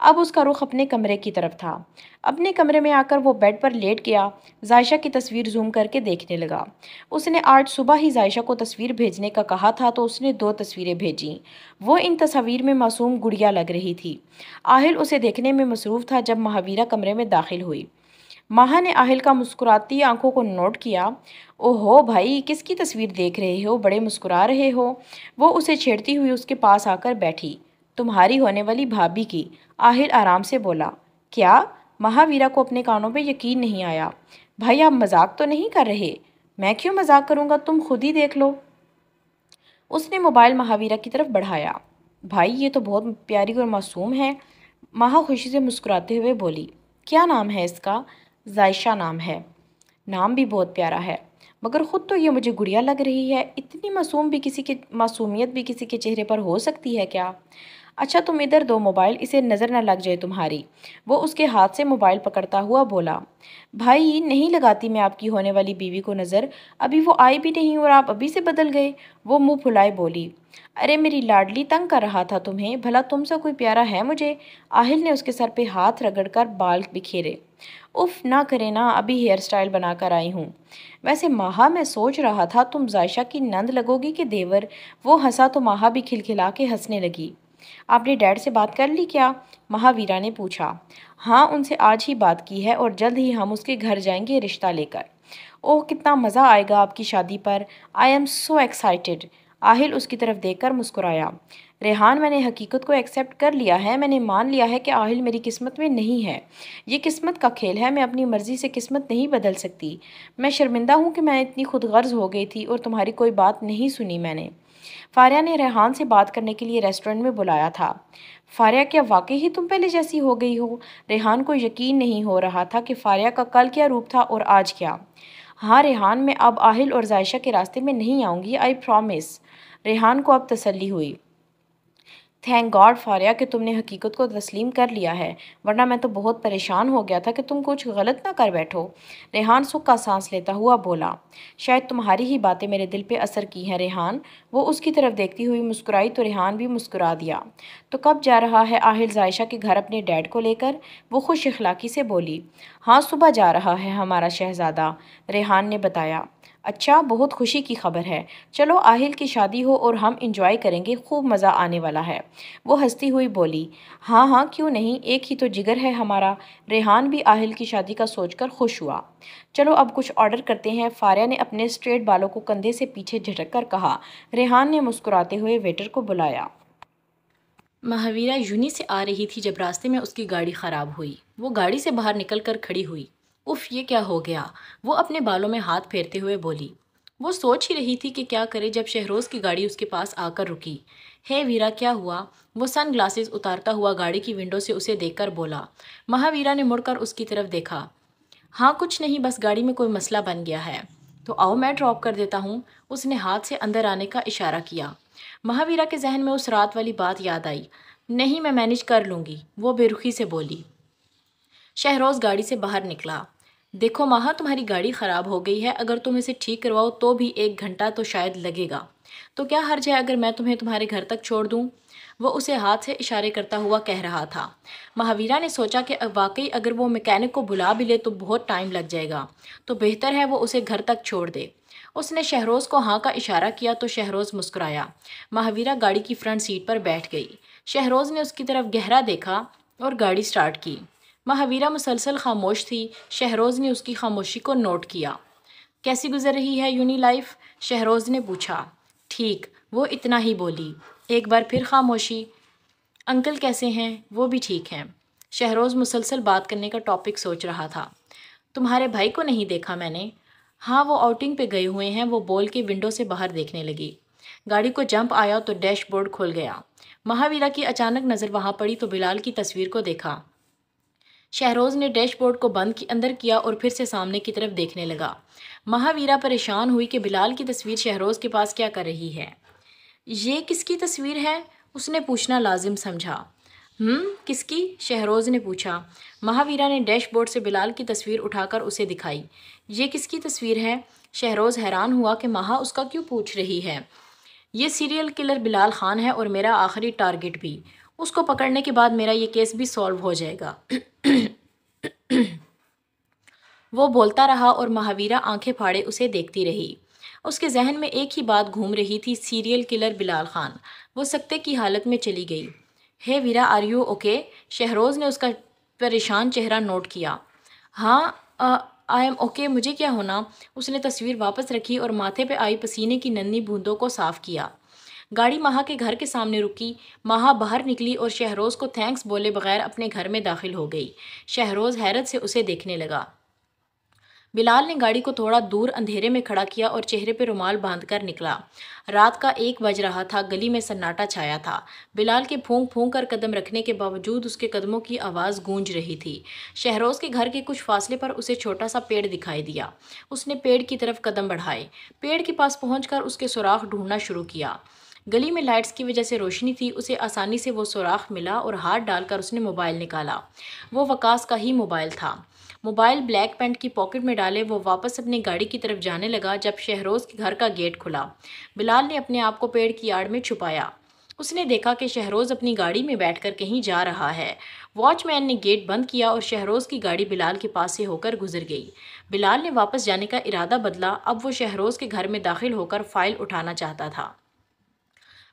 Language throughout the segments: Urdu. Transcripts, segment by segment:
اب اس کا رخ اپنے کمرے کی طرف تھا۔ اپنے کمرے میں آ کر وہ بیڈ پر لیٹ گیا، ظائشہ کی تصویر زوم کر کے دیکھنے لگا۔ اس نے آج صبح ہی ظائشہ کو تصویر بھیجنے کا کہا تھا تو اس نے 2 تصویریں بھیجیں۔ وہ ان تصاویر میں معصوم گڑیا لگ رہی تھی۔ آہل اسے دیکھنے میں مصروف تھا جب مہاویرا کمرے میں داخل ہوئی۔ ماہا نے آہل کا مسکراتی آنکھوں کو نوٹ کیا۔ اوہو بھائی، کس کی تصویر دیکھ رہے ہو؟ بڑے مسکرا رہے ہو۔ وہ اسے چھیڑتی ہوئی اس کے پاس آ کر بیٹھی۔ تمہاری ہونے والی بھابھی کی، آہل آرام سے بولا۔ کیا؟ مہاویرا کو اپنے کانوں پہ یقین نہیں آیا۔ بھائی آپ مذاق تو نہیں کر رہے؟ میں کیوں مذاق کروں گا، تم خود ہی دیکھ لو۔ اس نے موبائل مہاویرا کی طرف بڑھایا۔ بھائی یہ تو بہت پیاری اور معصوم ہے۔ مہا خوشی سے مسکراتے ہوئے بولی۔ کیا نام ہے اس کا؟ ظائشہ نام ہے۔ نام بھی بہت پیارا ہے، مگر خود تو یہ مجھے گڑیا لگ رہی ہے۔ اتنی معصومیت بھی کسی کے چہرے پر ہو سکتی ہے کیا؟ اچھا تم ادھر دو موبائل، اسے نظر نہ لگ جائے تمہاری۔ وہ اس کے ہاتھ سے موبائل پکڑتا ہوا بولا۔ بھائی نہیں لگاتی میں آپ کی ہونے والی بیوی کو نظر، ابھی وہ آئی بھی نہیں اور آپ ابھی سے بدل گئے۔ وہ منہ پھلائے بولی۔ ارے میری لاڈلی، تنگ کر رہا تھا تمہیں، بھلا تم سے کوئی پیارا ہے مجھے؟ آہل نے اس کے سر پہ ہاتھ رگڑ کر بال بکھیرے۔ اف نہ کرے نا، ابھی ہیئر سٹائل بنا کر آئی ہوں۔ ویسے ماہا میں سوچ رہا تھا تم ظائشہ کی نند لگو گی کہ دیور؟ وہ ہنسا تو ماہا بھی کھلکھلا کے ہنسنے لگی۔ آپ نے ڈیڈ سے بات کر لی کیا؟ مہاویرا نے پوچھا۔ ہاں ان سے آج ہی بات کی ہے اور جلد ہی ہم اس کے گھر جائیں گے رشتہ لے کر۔ اوہ کتنا مزہ آئے گا آپ کی شادی پر، آئی ایم سو ایکسائٹیڈ۔ آہل اس کی طرف دیکھ کر مسکرایا۔ ریحان میں نے حقیقت کو ایکسیپٹ کر لیا ہے، میں نے مان لیا ہے کہ آہل میری قسمت میں نہیں ہے۔ یہ قسمت کا کھیل ہے، میں اپنی مرضی سے قسمت نہیں بدل سکتی۔ میں شرمندہ ہوں کہ میں اتنی خود غرض ہو گئی تھی اور تمہاری کوئی بات نہیں سنی میں نے۔ فاریہ نے ریحان سے بات کرنے کے لیے ریسٹورنٹ میں بلایا تھا۔ فاریہ کیا واقعی ہی تم پہلے جیسی ہو گئی ہو؟ ریحان کو یقین نہیں ہو رہا تھا کہ فاریہ کا کل کیا روپ تھا اور آج کیا۔ ہاں ریحان، میں اب آہل اور ظائشہ کے راستے میں نہیں آؤں گی، آئی پرومس۔ ریحان کو اب تسلی ہوئی۔ تھینک گاڈ فاریہ کہ تم نے حقیقت کو تسلیم کر لیا ہے، ورنہ میں تو بہت پریشان ہو گیا تھا کہ تم کچھ غلط نہ کر بیٹھو۔ ریحان سکھ کا سانس لیتا ہوا بولا۔ شاید تمہاری ہی باتیں میرے دل پہ اثر کی ہیں ریحان۔ وہ اس کی طرف دیکھتی ہوئی مسکرائی تو ریحان بھی مسکرا دیا۔ تو کب جا رہا ہے آہل ظائشہ کے گھر اپنے ڈیڈ کو لے کر؟ وہ خوش اخلاقی سے بولی۔ ہاں صبح جا رہا ہے ہمارا شہزادہ، ریحان نے بتایا۔ اچھا، بہت خوشی کی خبر ہے۔ چلو آہل کی شادی ہو اور ہم انجوائے کریں گے، خوب مزہ آنے والا ہے۔ وہ ہنستی ہوئی بولی۔ ہاں ہاں کیوں نہیں، ایک ہی تو جگر ہے ہمارا۔ ریحان بھی آہل کی شادی کا سوچ کر خوش ہوا۔ چلو اب کچھ آرڈر کرتے ہیں، فاریہ نے اپنے اسٹریٹ بالوں کو کندھے سے پیچھے جھٹک کر کہا۔ ریحان نے مسکراتے ہوئے ویٹر کو بلایا۔ مہاویرا یونی سے آ رہی تھی جب راستے میں اس کی گاڑی خراب ہوئی۔ وہ گاڑی سے باہر نکل کر کھڑی ہوئی۔ اف یہ کیا ہو گیا؟ وہ اپنے بالوں میں ہاتھ پھیرتے ہوئے بولی۔ وہ سوچ ہی رہی تھی کہ کیا کرے جب شہروز کی گاڑی اس کے پاس آ کر رکی۔ ہے ویرا کیا ہوا؟ وہ سن گلاسز اتارتا ہوا گاڑی کی ونڈو سے اسے دیکھ کر بولا۔ مہاویرا نے مڑ کر اس کی طرف دیکھا۔ ہاں کچھ نہیں، بس گاڑی میں کوئی مسئلہ بن گیا ہے۔ تو آؤ میں ڈراپ کر دیتا ہوں۔ اس نے ہاتھ سے اندر آنے کا اشارہ کیا۔ مہاویرا کے ذہن میں اس رات والی بات یاد آئی۔ نہیں میں مینج کر لوں گی، وہ بے رخی سے بولی۔ شہروز گاڑی سے باہر نکلا۔ دیکھو ماہا، تمہاری گاڑی خراب ہو گئی ہے، اگر تم اسے ٹھیک کرواؤ تو بھی 1 گھنٹہ تو شاید لگے گا، تو کیا حرج ہے اگر میں تمہیں تمہارے گھر تک چھوڑ دوں؟ وہ اسے ہاتھ سے اشارے کرتا ہوا کہہ رہا تھا۔ مہاویرا نے سوچا کہ واقعی اگر وہ میکینک کو بلا بھی لے تو بہت ٹائم لگ جائے گا، تو بہتر ہے وہ اسے گھر تک چھوڑ دے۔ اس نے شہروز کو ہاں کا اشارہ کیا تو شہروز مسکرایا۔ مہاویرا گاڑی کی فرنٹ سیٹ پر بیٹھ گئی۔ شہروز نے اس کی طرف گہرا دیکھا اور گاڑی سٹارٹ کی۔ مہاویرا مسلسل خاموش تھی۔ شہروز نے اس کی خاموشی کو نوٹ کیا۔ کیسی گزر رہی ہے یونی لائف؟ شہروز نے پوچھا۔ ٹھیک، وہ اتنا ہی بولی۔ ایک بار پھر خاموشی۔ انکل کیسے ہیں؟ وہ بھی ٹھیک ہیں۔ شہروز مسلسل بات کرنے کا ٹاپک سوچ رہا تھا۔ تمہارے بھائی کو نہیں دیکھا میں نے۔ ہاں وہ آؤٹنگ پہ گئے ہوئے ہیں، وہ بول کے ونڈو سے باہر دیکھنے لگی۔ گاڑی کو جمپ آیا تو ڈیش بورڈ کھل گیا۔ مہاویرا کی اچانک نظر وہاں پڑی تو بلال کی تصویر کو دیکھا۔ شہروز نے ڈیش بورڈ کو بند اندر کیا اور پھر سے سامنے کی طرف دیکھنے لگا۔ مہاویرا پریشان ہوئی کہ بلال کی تصویر شہروز کے پاس کیا کر رہی ہے۔ یہ کس کی تصویر ہے؟ اس نے پوچھنا لازم سمجھا۔ کس کی؟ شہروز نے پوچھا۔ مہاویرا نے ڈیش بورڈ سے بلال کی تصویر اٹھا کر اسے دکھائی۔ یہ کس کی تصویر ہے؟ شہروز حیران ہوا کہ مہا اس کا کیوں پوچھ رہی ہے۔ یہ سیریل کلر بلال خان ہے اور میرا آخری ٹارگٹ بھی۔ اس کو پکڑنے کے بعد میرا یہ کیس بھی سالو ہو جائے گا۔ وہ بولتا رہا اور مہاویرا آنکھیں پھاڑے اسے دیکھتی رہی۔ اس کے ذہن میں ایک ہی بات گھوم رہی تھی، سیریل کلر بلال خان۔ وہ سکتے کی حالت میں چلی گئی۔ ہے Veera, are you okay? Shahroz نے اس کا پریشان چہرہ نوٹ کیا۔ ہاں آئی ایم اوکے، مجھے کیا ہونا؟ اس نے تصویر واپس رکھی اور ماتھے پہ آئی پسینے کی ننھی بوندوں کو صاف کیا۔ گاڑی مہا کے گھر کے سامنے رکی۔ مہا باہر نکلی اور شہروز کو تھینکس بولے بغیر اپنے گھر میں داخل ہو گئی۔ شہروز حیرت سے اسے دیکھنے لگا۔ بلال نے گاڑی کو تھوڑا دور اندھیرے میں کھڑا کیا اور چہرے پہ رومال باندھ کر نکلا۔ رات کا 1 بج رہا تھا، گلی میں سناٹا چھایا تھا۔ بلال کے پھونک پھونک کر قدم رکھنے کے باوجود اس کے قدموں کی آواز گونج رہی تھی۔ شہروز کے گھر کے کچھ فاصلے پر اسے چھوٹا سا پیڑ دکھائی دیا۔ اس نے پیڑ کی طرف قدم بڑھائے۔ پیڑ کے پاس پہنچ کر اس کے سوراخ ڈھونڈنا شروع کیا۔ گلی میں لائٹس کی وجہ سے روشنی تھی، اسے آسانی سے وہ سوراخ ملا اور ہاتھ ڈال کر اس نے موبائل نکالا۔ وہ وقاص کا ہی موبائل تھا۔ موبائل بلیک پینٹ کی پاکٹ میں ڈالے وہ واپس اپنی گاڑی کی طرف جانے لگا جب شہروز کے گھر کا گیٹ کھلا۔ بلال نے اپنے آپ کو پیڑ کی آڑ میں چھپایا۔ اس نے دیکھا کہ شہروز اپنی گاڑی میں بیٹھ کر کہیں جا رہا ہے۔ واچ مین نے گیٹ بند کیا اور شہروز کی گاڑی بلال کے پاس سے ہو کر گزر گئی۔ بلال نے واپس جانے کا ارادہ بدلا۔ اب وہ شہروز کے گھر میں داخل ہو کر فائل اٹھانا چاہتا تھا۔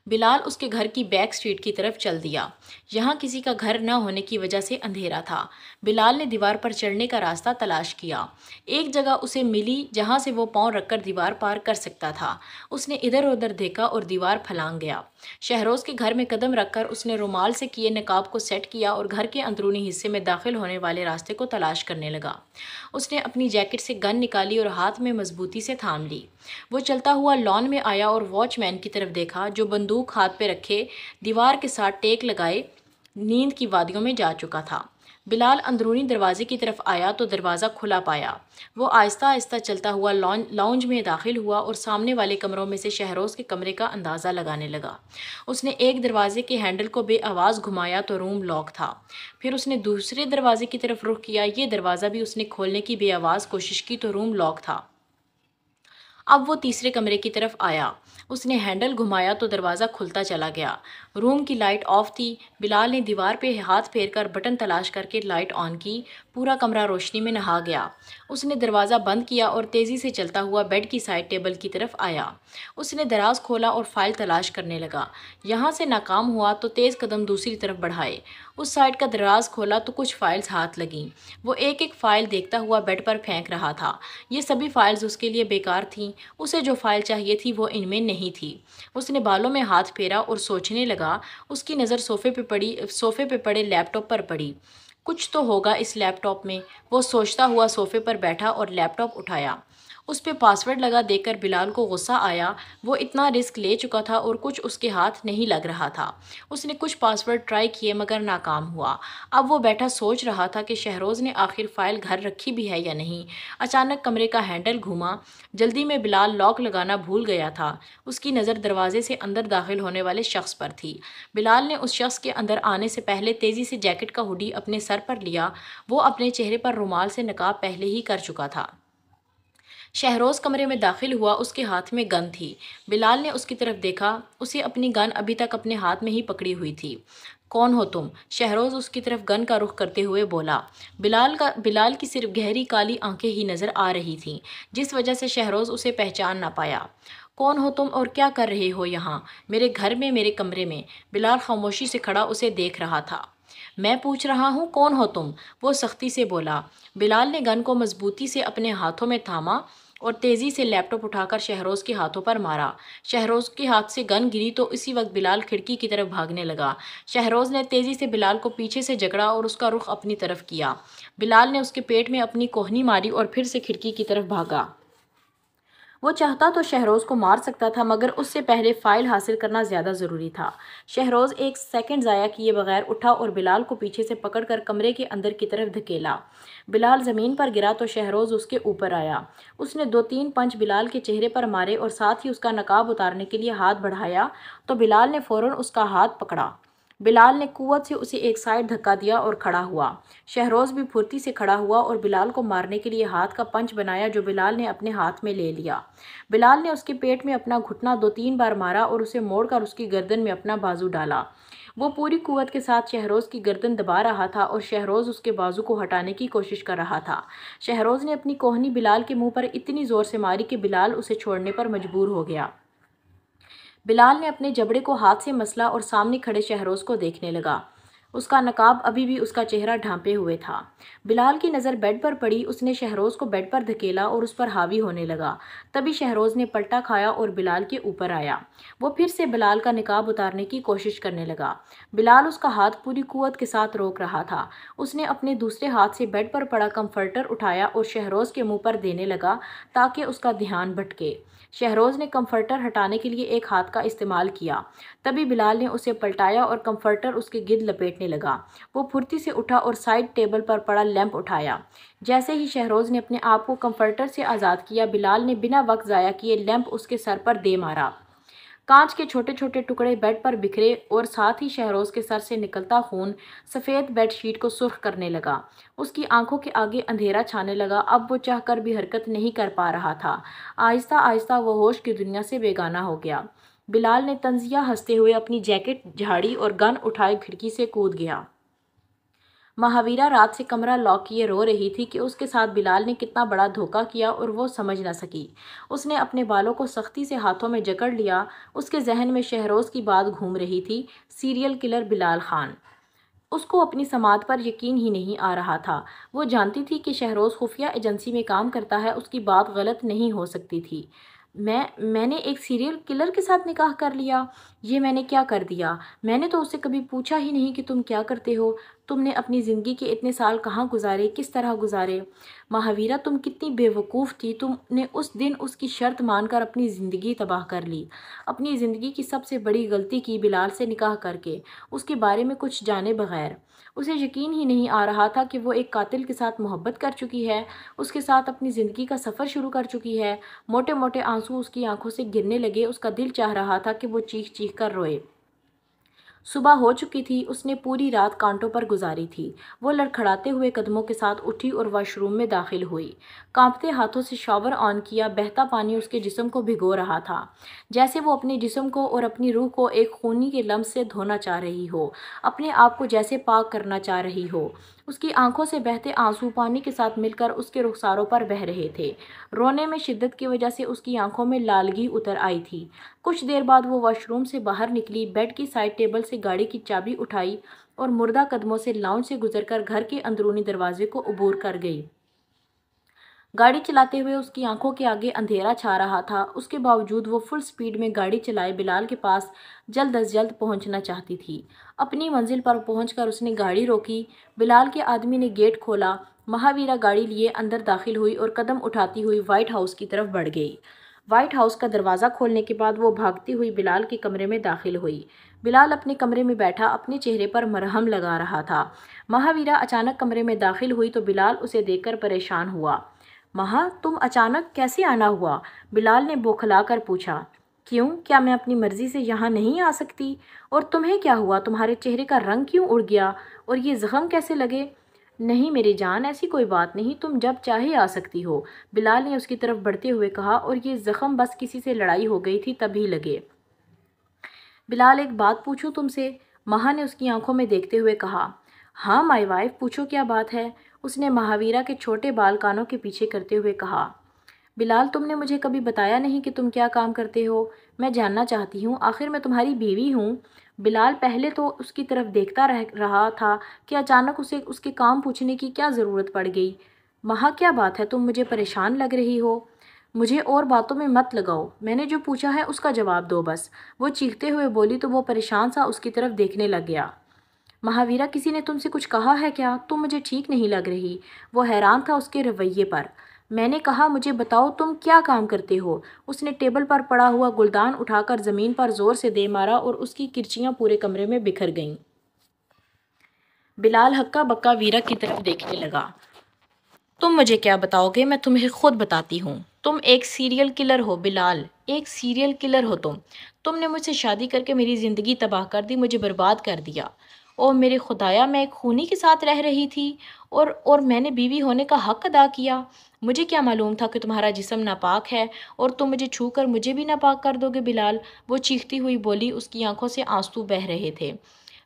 بلال اس کے گھر کی بیک سٹریٹ کی طرف چل دیا۔ یہاں کسی کا گھر نہ ہونے کی وجہ سے اندھیرا تھا۔ بلال نے دیوار پر چڑھنے کا راستہ تلاش کیا۔ ایک جگہ اسے ملی جہاں سے وہ پاؤں رکھ کر دیوار پار کر سکتا تھا۔ اس نے ادھر ادھر دیکھا اور دیوار پھلانگ گیا۔ شہروز کے گھر میں قدم رکھ کر اس نے رومال سے کیے نقاب کو سیٹ کیا اور گھر کے اندرونی حصے میں داخل ہونے والے راستے کو تلاش کرنے لگا۔ اس نے اپنی جیکٹ سے گن نکالی اور ہاتھ میں مضبوطی سے تھام لی۔ وہ چلتا ہوا لان میں آیا اور واچ مین کی طرف دیکھا جو بندوق ہاتھ پہ رکھے دیوار کے ساتھ ٹیک لگائے نیند کی وادیوں میں جا چکا تھا۔ بلال اندرونی دروازے کی طرف آیا تو دروازہ کھلا پایا۔ وہ آہستہ آہستہ چلتا ہوا لاؤنج میں داخل ہوا اور سامنے والے کمروں میں سے شہروز کے کمرے کا اندازہ لگانے لگا۔ اس نے ایک دروازے کے ہینڈل کو بے آواز گھمایا تو روم لاک تھا۔ پھر اس نے دوسرے دروازے کی طرف رخ کیا۔ یہ دروازہ بھی اس نے کھولنے کی بے آواز کوشش کی تو روم لاک تھا۔ اب وہ تیسرے کمرے کی طرف آیا۔ اس نے ہینڈل گھمایا تو دروازہ کھلتا چلا گیا۔ روم کی لائٹ آف تھی۔ بلال نے دیوار پہ ہاتھ پھیر کر بٹن تلاش کر کے لائٹ آن کی۔ پورا کمرہ روشنی میں نہا گیا۔ اس نے دروازہ بند کیا اور تیزی سے چلتا ہوا بیڈ کی سائڈ ٹیبل کی طرف آیا۔ اس نے دراز کھولا اور فائل تلاش کرنے لگا۔ یہاں سے ناکام ہوا تو تیز قدم دوسری طرف بڑھائے۔ اس سائڈ کا دراز کھولا تو کچھ فائلز ہاتھ لگیں۔ وہ ایک ایک فائل دیکھتا ہوا بیڈ پر پھینک رہا تھا۔ یہ سبھی فائلز اس کے لیے بیکار تھیں۔ اسے جو فائل چاہیے تھی وہ ان میں نہیں تھی۔ اس نے بالوں میں ہاتھ پھیرا اور سوچنے لگا۔ اس کی نظر صوفے پہ پڑے لیپ ٹاپ پر پڑی۔ کچھ تو ہوگا اس لیپ ٹاپ میں۔ وہ سوچتا ہوا صوفے پر بیٹھا اور لیپ ٹاپ اٹھایا۔ اس پہ پاسورڈ لگا دیکھ کر بلال کو غصہ آیا۔ وہ اتنا رسک لے چکا تھا اور کچھ اس کے ہاتھ نہیں لگ رہا تھا۔ اس نے کچھ پاسورڈ ٹرائی کیے مگر ناکام ہوا۔ اب وہ بیٹھا سوچ رہا تھا کہ شہروز نے آخر فائل گھر رکھی بھی ہے یا نہیں۔ اچانک کمرے کا ہینڈل گھوما۔ جلدی میں بلال لاک لگانا بھول گیا تھا۔ اس کی نظر دروازے سے اندر داخل ہونے والے شخص پر تھی۔ بلال نے اس شخص کے اندر آنے سے پہلے تیزی سے جیکٹ کا ہوڈی اپنے سر پر لیا۔ وہ اپنے چہرے پر رومال سے نقاب پہلے ہی کر چکا تھا۔ شہروز کمرے میں داخل ہوا۔ اس کے ہاتھ میں گن تھی۔ بلال نے اس کی طرف دیکھا۔ اسے اپنی گن ابھی تک اپنے ہاتھ میں ہی پکڑی ہوئی تھی۔ کون ہو تم؟ شہروز اس کی طرف گن کا رخ کرتے ہوئے بولا۔ بلال کی صرف گہری کالی آنکھیں ہی نظر آ رہی تھیں جس وجہ سے شہروز اسے پہچان نہ پایا۔ کون ہو تم اور کیا کر رہے ہو یہاں؟ میرے گھر میں، میرے کمرے میں۔ بلال خاموشی سے کھڑا اسے دیکھ رہا تھا۔ میں پوچھ رہا ہوں کون ہو تم؟ وہ سختی سے بولا۔ بلال نے گن کو مضبوطی سے اپنے ہاتھوں میں تھاما اور تیزی سے لیپ ٹاپ اٹھا کر شہروز کے ہاتھوں پر مارا۔ شہروز کے ہاتھ سے گن گری تو اسی وقت بلال کھڑکی کی طرف بھاگنے لگا۔ شہروز نے تیزی سے بلال کو پیچھے سے جکڑا اور اس کا رخ اپنی طرف کیا۔ بلال نے اس کے پیٹ میں اپنی کوہنی ماری اور پھر سے کھڑکی کی طرف بھاگا۔ وہ چاہتا تو شہروز کو مار سکتا تھا مگر اس سے پہلے فائل حاصل کرنا زیادہ ضروری تھا۔ شہروز ایک سیکنڈ ضائع کیے بغیر اٹھا اور بلال کو پیچھے سے پکڑ کر کمرے کے اندر کی طرف دھکیلا۔ بلال زمین پر گرا تو شہروز اس کے اوپر آیا۔ اس نے 2-3 پنچ بلال کے چہرے پر مارے اور ساتھ ہی اس کا نقاب اتارنے کے لیے ہاتھ بڑھایا تو بلال نے فوراً اس کا ہاتھ پکڑا۔ بلال نے قوت سے اسے ایک سائیڈ دھکا دیا اور کھڑا ہوا۔ شہروز بھی پھرتی سے کھڑا ہوا اور بلال کو مارنے کے لیے ہاتھ کا پنچ بنایا جو بلال نے اپنے ہاتھ میں لے لیا۔ بلال نے اس کے پیٹ میں اپنا گھٹنا 2-3 بار مارا اور اسے موڑ کر اس کی گردن میں اپنا بازو ڈالا۔ وہ پوری قوت کے ساتھ شہروز کی گردن دبا رہا تھا اور شہروز اس کے بازو کو ہٹانے کی کوشش کر رہا تھا۔ شہروز نے اپنی کوہنی بلال کے منہ پر اتنی زور سے ماری کہ بلال اسے چھوڑنے پر مجبور ہو گیا۔ بلال نے اپنے جبڑے کو ہاتھ سے مسلا اور سامنے کھڑے شہروز کو دیکھنے لگا۔ اس کا نقاب ابھی بھی اس کا چہرہ ڈھانپے ہوئے تھا۔ بلال کی نظر بیڈ پر پڑی، اس نے شہروز کو بیڈ پر دھکیلا اور اس پر حاوی ہونے لگا۔ تبھی شہروز نے پلٹا کھایا اور بلال کے اوپر آیا۔ وہ پھر سے بلال کا نقاب اتارنے کی کوشش کرنے لگا۔ بلال اس کا ہاتھ پوری قوت کے ساتھ روک رہا تھا۔ اس نے اپنے دوسرے ہاتھ سے بیڈ پر پڑا کمفرٹر اٹھایا اور شہروز کے منہ پر دینے لگا تاکہ اس کا دھیان بھٹکے۔ شہروز نے کمفرٹر ہٹانے کے لیے ایک ہاتھ کا استعمال کیا۔ تبھی بلال نے اسے پلٹایا اور کمفرٹر اس کے گرد لپیٹنے لگا۔ وہ پھرتی سے اٹھا اور سائیڈ ٹیبل پر پڑا لیمپ اٹھایا۔ جیسے ہی شہروز نے اپنے آپ کو کمفرٹر سے آزاد کیا، بلال نے بنا وقت ضائع کیے لیمپ اس کے سر پر دے مارا۔ کانچ کے چھوٹے چھوٹے ٹکڑے بیڈ پر بکھرے اور ساتھ ہی شہروز کے سر سے نکلتا خون سفید بیڈ شیٹ کو سرخ کرنے لگا۔ اس کی آنکھوں کے آگے اندھیرا چھانے لگا۔ اب وہ چاہ کر بھی حرکت نہیں کر پا رہا تھا۔ آہستہ آہستہ وہ ہوش کی دنیا سے بیگانہ ہو گیا۔ بلال نے طنزیہ ہنستے ہوئے اپنی جیکٹ جھاڑی اور گن اٹھائے کھڑکی سے کود گیا۔ مہاویرا رات سے کمرہ لاک کیے رو رہی تھی کہ اس کے ساتھ بلال نے کتنا بڑا دھوکہ کیا اور وہ سمجھ نہ سکی۔ اس نے اپنے بالوں کو سختی سے ہاتھوں میں جکڑ لیا۔ اس کے ذہن میں شہروز کی بات گھوم رہی تھی، سیریل کلر بلال خان۔ اس کو اپنی سماعت پر یقین ہی نہیں آ رہا تھا۔ وہ جانتی تھی کہ شہروز خفیہ ایجنسی میں کام کرتا ہے، اس کی بات غلط نہیں ہو سکتی تھی۔ میں نے ایک سیریل کلر کے ساتھ نکاح کر لیا؟ یہ میں نے کیا کر دیا؟ میں نے تو اسے کبھی پوچھا ہی نہیں کہ تم کیا کرتے ہو، تم نے اپنی زندگی کے اتنے سال کہاں گزارے، کس طرح گزارے؟ مہاویرا تم کتنی بے وقوف تھی، تم نے اس دن اس کی شرط مان کر اپنی زندگی تباہ کر لی، اپنی زندگی کی سب سے بڑی غلطی کی بلال سے نکاح کر کے، اس کے بارے میں کچھ جانے بغیر۔ اسے یقین ہی نہیں آ رہا تھا کہ وہ ایک قاتل کے ساتھ محبت کر چکی ہے، اس کے ساتھ اپنی زندگی کا سفر شروع کر چکی ہے۔ موٹے موٹے آنسو اس کی آنکھوں سے گرنے لگے، اس کا دل چاہ رہا تھا کہ وہ چیخ چیخ کر روئے۔ صبح ہو چکی تھی، اس نے پوری رات کانٹوں پر گزاری تھی۔ وہ لڑکھڑاتے ہوئے قدموں کے ساتھ اٹھی اور واش روم میں داخل ہوئی۔ کانپتے ہاتھوں سے شاور آن کیا، بہتا پانی اس کے جسم کو بھگو رہا تھا، جیسے وہ اپنے جسم کو اور اپنی روح کو ایک خونی کے لمس سے دھونا چاہ رہی ہو، اپنے آپ کو جیسے پاک کرنا چاہ رہی ہو۔ اس کی آنکھوں سے بہتے آنسو پانی کے ساتھ مل کر اس کے رخساروں پر بہہ رہے تھے۔ رونے میں شدت کی وجہ سے اس کی آنکھوں میں لالگی اتر آئی تھی۔ کچھ دیر بعد وہ واش روم سے باہر نکلی، بیڈ کی سائڈ ٹیبل سے گاڑی کی چابی اٹھائی اور مردہ قدموں سے لاؤنج سے گزر کر گھر کے اندرونی دروازے کو عبور کر گئی۔ گاڑی چلاتے ہوئے اس کی آنکھوں کے آگے اندھیرا چھا رہا تھا، اس کے باوجود وہ فل سپیڈ میں گاڑی چلائے بلال کے پاس جلد از جلد پہنچنا چاہتی تھی۔ اپنی منزل پر پہنچ کر اس نے گاڑی روکی۔ بلال کے آدمی نے گیٹ کھولا۔ مہاویرا گاڑی لیے اندر داخل ہوئی اور قدم اٹھاتی ہوئی وائٹ ہاؤس کی طرف بڑھ گئی۔ وائٹ ہاؤس کا دروازہ کھولنے کے بعد وہ بھاگتی ہوئی بلال کے کمرے میں داخل ہوئی۔ بلال اپنے کمرے میں بیٹھا اپنے چہرے پر مرہم لگا رہا تھا۔ مہاویرا اچانک کمرے میں داخل ہوئی تو بلال اسے دیکھ کر پریشان ہوا۔ مہا، تم اچانک کیسے آنا ہوا؟ بلال نے بوکھلا کر پوچھا۔ کیوں؟ کیا میں اپنی مرضی سے یہاں نہیں آ سکتی؟ اور تمہیں کیا ہوا؟ تمہارے چہرے کا رنگ کیوں اڑ گیا؟ اور یہ زخم کیسے لگے؟ نہیں میری جان، ایسی کوئی بات نہیں، تم جب چاہے آ سکتی ہو، بلال نے اس کی طرف بڑھتے ہوئے کہا، اور یہ زخم بس کسی سے لڑائی ہو گئی تھی تبھی لگے۔ بلال ایک بات پوچھوں تم سے؟ مہا نے اس کی آنکھوں میں دیکھتے ہوئے کہا۔ ہاں مائی وائف، پوچھو کیا بات ہے؟ اس نے مہاویرا کے چھوٹے بال کانوں کے پیچھے کرتے ہوئے کہا۔ بلال تم نے مجھے کبھی بتایا نہیں کہ تم کیا کام کرتے ہو، میں جاننا چاہتی ہوں، آخر میں تمہاری بیوی ہوں۔ بلال پہلے تو اس کی طرف دیکھتا رہا تھا کہ اچانک اسے اس کے کام پوچھنے کی کیا ضرورت پڑ گئی۔ مہا کیا بات ہے، تم مجھے پریشان لگ رہی ہو؟ مجھے اور باتوں میں مت لگاؤ، میں نے جو پوچھا ہے اس کا جواب دو بس، وہ چیختے ہوئے بولی تو وہ پریشان سا اس کی طرف دیکھنے لگ گیا۔ مہاویرا کسی نے تم سے کچھ کہا ہے کیا؟ تم مجھے ٹھیک نہیں لگ رہی۔ وہ حیران تھا اس کے رویے پر۔ میں نے کہا مجھے بتاؤ تم کیا کام کرتے ہو؟ اس نے ٹیبل پر پڑا ہوا گلدان اٹھا کر زمین پر زور سے دے مارا اور اس کی کرچیاں پورے کمرے میں بکھر گئیں۔ بلال ہکا بکا ویرا کی طرف دیکھنے لگا۔ تم مجھے کیا بتاؤ گے؟ میں تمہیں خود بتاتی ہوں۔ تم ایک سیریل کلر ہو بلال، ایک سیریل کلر ہو تم نے مجھ سے شادی کر کے میری زندگی تباہ کر دی، مجھے برباد کر دیا۔ او میرے خدایا، میں ایک خونی کے ساتھ رہ رہی تھی اور میں نے بیوی ہونے کا حق ادا کیا۔ مجھے کیا معلوم تھا کہ تمہارا جسم ناپاک ہے اور تم مجھے چھو کر مجھے بھی ناپاک کر دو گے بلال، وہ چیختی ہوئی بولی، اس کی آنکھوں سے آنسو بہہ رہے تھے۔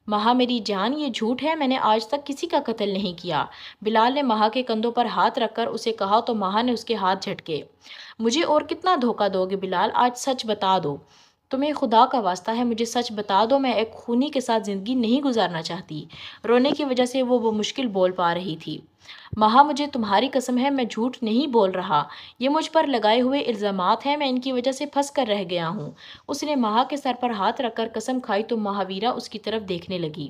مہا میری جان، یہ جھوٹ ہے، میں نے آج تک کسی کا قتل نہیں کیا۔ بلال نے مہا کے کندھوں پر ہاتھ رکھ کر اسے کہا تو مہا نے اس کے ہاتھ جھٹکے۔ مجھے اور کتنا دھوکہ دو گے بلال، آج سچ بتا دو۔ تمہیں خدا کا واسطہ ہے مجھے سچ بتا دو، میں ایک خونی کے ساتھ زندگی نہیں گزارنا چاہتی۔ رونے کی وجہ سے وہ مشکل بول پا رہی تھی۔ مہا مجھے تمہاری قسم ہے میں جھوٹ نہیں بول رہا، یہ مجھ پر لگائے ہوئے الزامات ہیں، میں ان کی وجہ سے پھنس کر رہ گیا ہوں۔ اس نے مہا کے سر پر ہاتھ رکھ کر قسم کھائی تو مہاویرا اس کی طرف دیکھنے لگی۔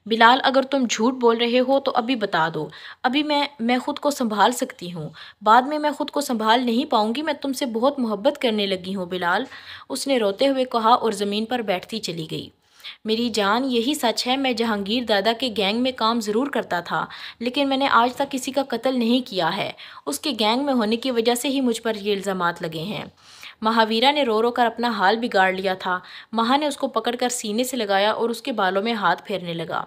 بلال اگر تم جھوٹ بول رہے ہو تو ابھی بتا دو، ابھی میں خود کو سنبھال سکتی ہوں، بعد میں خود کو سنبھال نہیں پاؤں گی، میں تم سے بہت محبت کرنے لگی ہوں بلال، اس نے روتے ہوئے کہا اور زمین پر بیٹھتی چلی گئی۔ میری جان، یہی سچ ہے، میں جہانگیر دادا کے گینگ میں کام ضرور کرتا تھا لیکن میں نے آج تک کسی کا قتل نہیں کیا ہے، اس کے گینگ میں ہونے کی وجہ سے ہی مجھ پر یہ الزامات لگے ہیں۔ مہاویرا نے رو رو کر اپنا حال بگاڑ لیا تھا۔ مہا نے اس کو پکڑ کر سینے سے لگایا اور اس کے بالوں میں ہاتھ پھیرنے لگا۔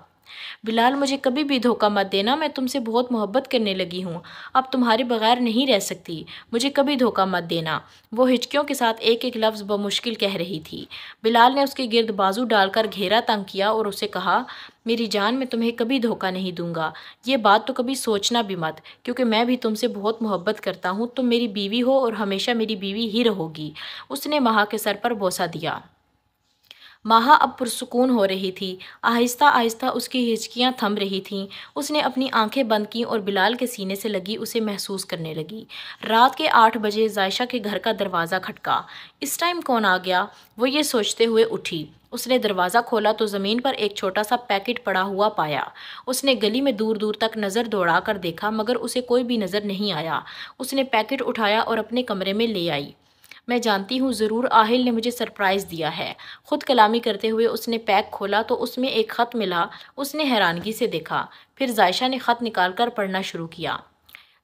بلال مجھے کبھی بھی دھوکہ مت دینا، میں تم سے بہت محبت کرنے لگی ہوں، اب تمہارے بغیر نہیں رہ سکتی، مجھے کبھی دھوکہ مت دینا، وہ ہچکیوں کے ساتھ ایک ایک لفظ بمشکل کہہ رہی تھی۔ بلال نے اس کے گرد بازو ڈال کر گھیرا تنگ کیا اور اسے کہا، میری جان میں تمہیں کبھی دھوکہ نہیں دوں گا، یہ بات تو کبھی سوچنا بھی مت، کیونکہ میں بھی تم سے بہت محبت کرتا ہوں، تم میری بیوی ہو اور ہمیشہ میری بیوی ہی رہو گی۔ اس نے مہا کے سر پر بوسہ دیا۔ مہا اب پرسکون ہو رہی تھی، آہستہ آہستہ اس کی ہچکیاں تھم رہی تھیں، اس نے اپنی آنکھیں بند کیں اور بلال کے سینے سے لگی اسے محسوس کرنے لگی۔ رات کے 8 بجے زائشہ کے گھر کا دروازہ کھٹکا۔ اس ٹائم کون آ گیا؟ وہ یہ سوچتے ہوئے اٹھی۔ اس نے دروازہ کھولا تو زمین پر ایک چھوٹا سا پیکٹ پڑا ہوا پایا۔ اس نے گلی میں دور دور تک نظر دوڑا کر دیکھا مگر اسے کوئی بھی نظر نہیں آیا۔ اس نے پیکٹ اٹھایا اور اپنے کمرے میں لے آئی۔ میں جانتی ہوں ضرور آہل نے مجھے سرپرائز دیا ہے۔ خود کلامی کرتے ہوئے اس نے پیک کھولا تو اس میں ایک خط ملا۔ اس نے حیرانگی سے دیکھا۔ پھر زائشہ نے خط نکال کر پڑھنا شروع کیا۔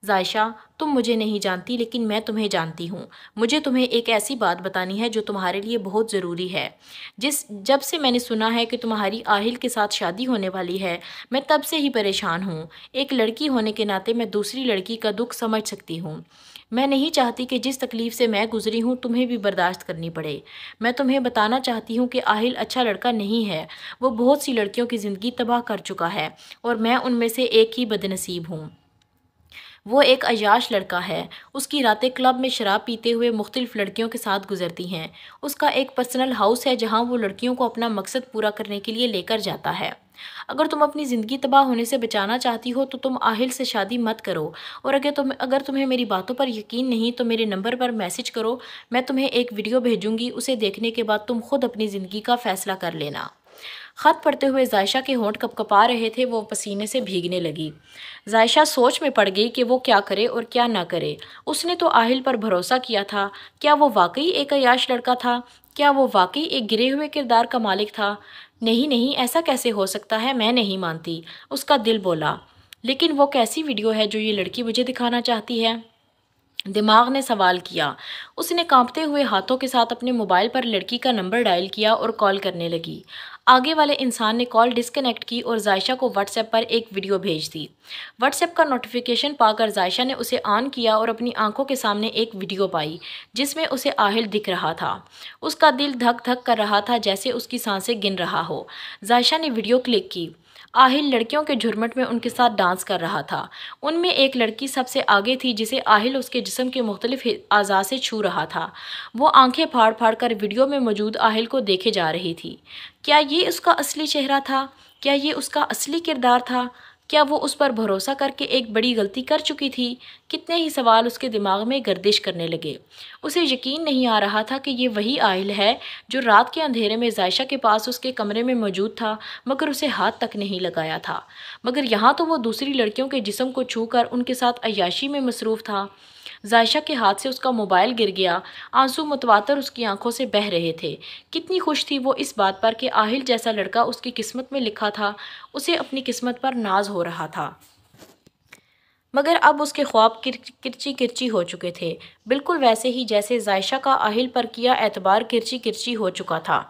زائشہ، تم مجھے نہیں جانتی لیکن میں تمہیں جانتی ہوں۔ مجھے تمہیں ایک ایسی بات بتانی ہے جو تمہارے لیے بہت ضروری ہے۔ جب سے میں نے سنا ہے کہ تمہاری آہل کے ساتھ شادی ہونے والی ہے، میں تب سے ہی پریشان ہوں۔ ایک لڑکی ہونے کے ناطے میں دوسری لڑکی کا دکھ سمجھ سکتی ہوں۔ میں نہیں چاہتی کہ جس تکلیف سے میں گزری ہوں تمہیں بھی برداشت کرنی پڑے۔ میں تمہیں بتانا چاہتی ہوں کہ آہل اچھا لڑکا نہیں ہے، وہ بہت سی لڑکیوں کی زندگی تباہ کر چکا ہے اور میں ان میں سے ایک ہی بدنصیب ہوں۔ وہ ایک عیاش لڑکا ہے، اس کی راتیں کلب میں شراب پیتے ہوئے مختلف لڑکیوں کے ساتھ گزرتی ہیں۔ اس کا ایک پرسنل ہاؤس ہے جہاں وہ لڑکیوں کو اپنا مقصد پورا کرنے کے لیے لے کر جاتا ہے۔ اگر تم اپنی زندگی تباہ ہونے سے بچانا چاہتی ہو تو تم آہل سے شادی مت کرو، اور اگر تمہیں میری باتوں پر یقین نہیں تو میرے نمبر پر میسج کرو، میں تمہیں ایک ویڈیو بھیجوں گی، اسے دیکھنے کے بعد تم خود اپنی زندگی کا فیصلہ کر لینا۔ خط پڑھتے ہوئے زائشہ کے ہونٹ کپکپا رہے تھے، وہ پسینے سے بھیگنے لگی۔ زائشہ سوچ میں پڑ گئی کہ وہ کیا کرے اور کیا نہ کرے۔ اس نے تو آہل پر بھروسہ کیا تھا، کیا وہ واقعی ایک عیاش لڑکا تھا؟ کیا وہ واقعی ایک گرے ہوئے کردار کا مالک تھا؟ نہیں، ایسا کیسے ہو سکتا ہے، میں نہیں مانتی، اس کا دل بولا۔ لیکن وہ کیسی ویڈیو ہے جو یہ لڑکی مجھے دکھانا چاہتی ہے؟ دماغ نے سوال کیا۔ اس نے کانپتے ہوئے ہاتھوں کے ساتھ اپنے موبائل پر لڑکی کا نمبر ڈائل کیا اور کال کرنے لگی۔ آگے والے انسان نے کال ڈسکنیکٹ کی اور زائشہ کو واٹس ایپ پر ایک ویڈیو بھیج دی۔ واٹس ایپ کا نوٹیفیکیشن پا کر زائشہ نے اسے آن کیا اور اپنی آنکھوں کے سامنے ایک ویڈیو پائی جس میں اسے آہل دکھ رہا تھا۔ اس کا دل دھک دھک کر رہا تھا جیسے اس کی سانسیں گن رہا ہو۔ زائشہ نے ویڈیو کلک کی۔ آہل لڑکیوں کے جھرمٹ میں ان کے ساتھ ڈانس کر رہا تھا۔ ان میں ایک لڑکی سب سے آگے تھی جسے آہل اس کے جسم کے مختلف اعضاء سے چھو رہا تھا۔ وہ آنکھیں پھاڑ پھاڑ کر ویڈیو میں موجود آہل کو دیکھے جا رہی تھی۔ کیا یہ اس کا اصلی چہرہ تھا؟ کیا یہ اس کا اصلی کردار تھا؟ کیا وہ اس پر بھروسہ کر کے ایک بڑی غلطی کر چکی تھی؟ کتنے ہی سوال اس کے دماغ میں گردش کرنے لگے۔ اسے یقین نہیں آ رہا تھا کہ یہ وہی آہل ہے جو رات کے اندھیرے میں زائشہ کے پاس اس کے کمرے میں موجود تھا مگر اسے ہاتھ تک نہیں لگایا تھا، مگر یہاں تو وہ دوسری لڑکیوں کے جسم کو چھو کر ان کے ساتھ عیاشی میں مصروف تھا۔ زائشہ کے ہاتھ سے اس کا موبائل گر گیا، آنسو متواتر اس کی آنکھوں سے بہہ رہے تھے۔ کتنی خوش تھی وہ اس بات پر کہ آہل جیسا لڑکا اس کی قسمت میں لکھا تھا، اسے اپنی قسمت پر ناز ہو رہا تھا۔ مگر اب اس کے خواب کرچی کرچی ہو چکے تھے، بالکل ویسے ہی جیسے زائشہ کا آہل پر کیا اعتبار کرچی کرچی ہو چکا تھا۔